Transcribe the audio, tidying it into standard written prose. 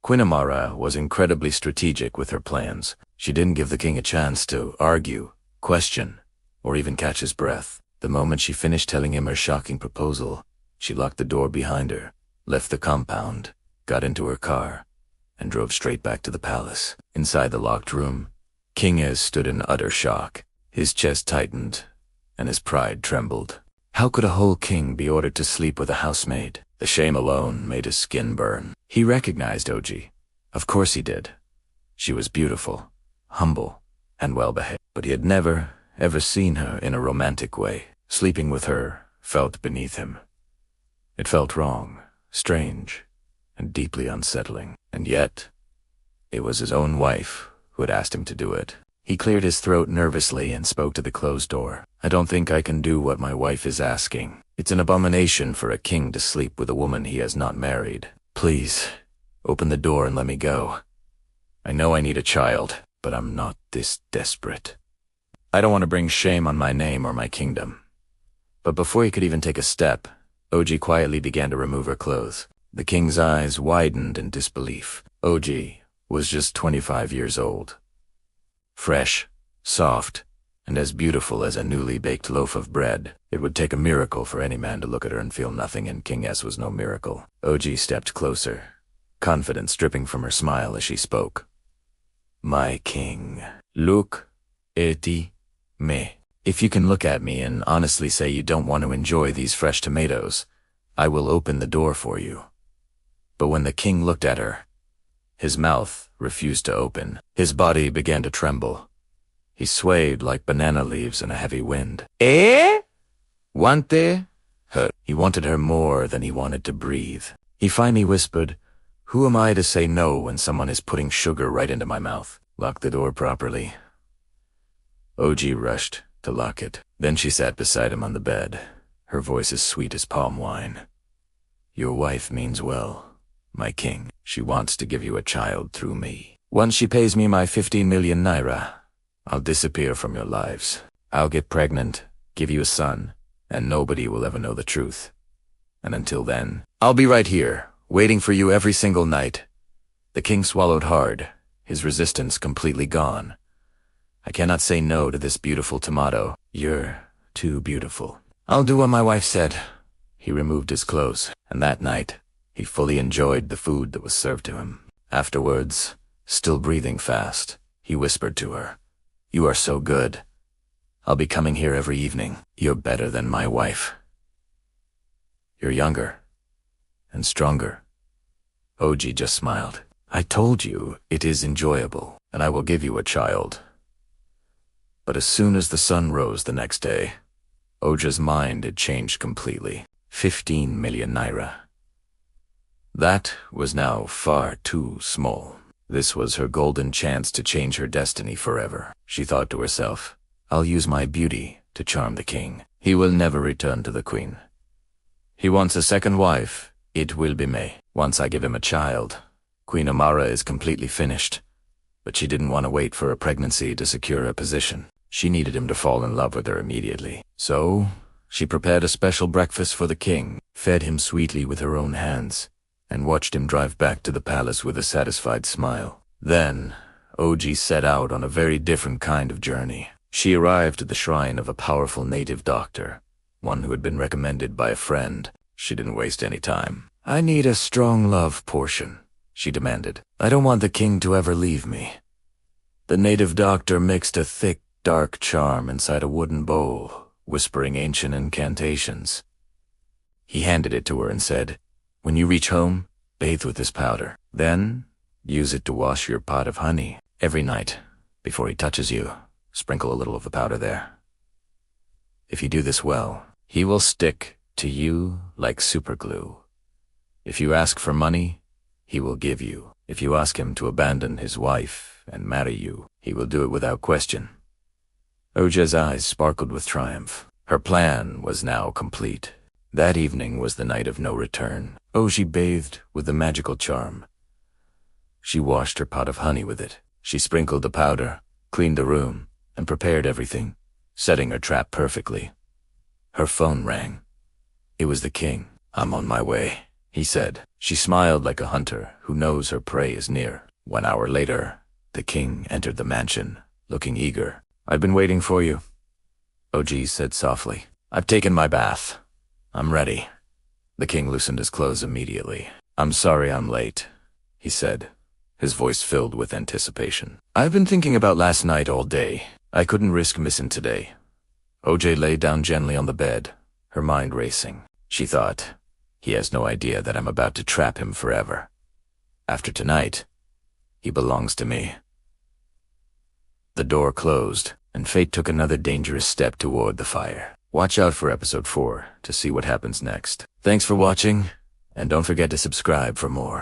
Queen Amara was incredibly strategic with her plans. She didn't give the king a chance to argue, question, or even catch his breath. The moment she finished telling him her shocking proposal, she locked the door behind her, left the compound, got into her car, and drove straight back to the palace. Inside the locked room, King Ez stood in utter shock. His chest tightened, and his pride trembled. How could a whole king be ordered to sleep with a housemaid? The shame alone made his skin burn. He recognized Oji. Of course he did. She was beautiful, humble, and well-behaved. But he had never, ever seen her in a romantic way. Sleeping with her felt beneath him. It felt wrong, strange, and deeply unsettling. And yet, it was his own wife who had asked him to do it. He cleared his throat nervously and spoke to the closed door. I don't think I can do what my wife is asking. It's an abomination for a king to sleep with a woman he has not married. Please, open the door and let me go. I know I need a child, but I'm not this desperate. I don't want to bring shame on my name or my kingdom. But before he could even take a step, Oji quietly began to remove her clothes. The king's eyes widened in disbelief. Oji was just 25 years old. Fresh, soft, and as beautiful as a newly baked loaf of bread. It would take a miracle for any man to look at her and feel nothing, and King Ez was no miracle. Oji stepped closer, confidence dripping from her smile as she spoke. My king, look eti me. If you can look at me and honestly say you don't want to enjoy these fresh tomatoes, I will open the door for you. But when the king looked at her, his mouth refused to open. His body began to tremble. He swayed like banana leaves in a heavy wind. Wante her. He wanted her more than he wanted to breathe. He finally whispered, who am I to say no when someone is putting sugar right into my mouth? Lock the door properly. Oji rushed to lock it. Then she sat beside him on the bed, her voice as sweet as palm wine. Your wife means well, my king. She wants to give you a child through me. Once she pays me my 15 million naira, I'll disappear from your lives. I'll get pregnant, give you a son, and nobody will ever know the truth. And until then, I'll be right here, waiting for you every single night. The king swallowed hard, his resistance completely gone. I cannot say no to this beautiful tomato. You're too beautiful. I'll do what my wife said. He removed his clothes, and that night, he fully enjoyed the food that was served to him. Afterwards, still breathing fast, he whispered to her, you are so good. I'll be coming here every evening. You're better than my wife. You're younger and stronger. Oji just smiled. I told you it is enjoyable, and I will give you a child. But as soon as the sun rose the next day, Oja's mind had changed completely. 15 million naira. That was now far too small. This was her golden chance to change her destiny forever. She thought to herself, I'll use my beauty to charm the king. He will never return to the queen. He wants a second wife. It will be me. Once I give him a child, Queen Amara is completely finished. But she didn't want to wait for a pregnancy to secure her position. She needed him to fall in love with her immediately. So, she prepared a special breakfast for the king, fed him sweetly with her own hands, and watched him drive back to the palace with a satisfied smile. Then, Oji set out on a very different kind of journey. She arrived at the shrine of a powerful native doctor, one who had been recommended by a friend. She didn't waste any time. I need a strong love portion, she demanded. I don't want the king to ever leave me. The native doctor mixed a thick, dark charm inside a wooden bowl, whispering ancient incantations. He handed it to her and said, when you reach home, bathe with this powder. Then, use it to wash your pot of honey. Every night, before he touches you, sprinkle a little of the powder there. If you do this well, he will stick to you like superglue. If you ask for money, he will give you. If you ask him to abandon his wife and marry you, he will do it without question. Oja's eyes sparkled with triumph. Her plan was now complete. That evening was the night of no return. Oji bathed with the magical charm. She washed her pot of honey with it. She sprinkled the powder, cleaned the room, and prepared everything, setting her trap perfectly. Her phone rang. It was the king. I'm on my way. he said. She smiled like a hunter who knows her prey is near. 1 hour later, the king entered the mansion, looking eager. "I've been waiting for you," OG said softly. "I've taken my bath. I'm ready." The king loosened his clothes immediately. "I'm sorry I'm late," he said, his voice filled with anticipation. "I've been thinking about last night all day. I couldn't risk missing today." OJ lay down gently on the bed, her mind racing. She thought, he has no idea that I'm about to trap him forever. After tonight, he belongs to me. The door closed, and fate took another dangerous step toward the fire. Watch out for episode 4 to see what happens next. Thanks for watching, and don't forget to subscribe for more.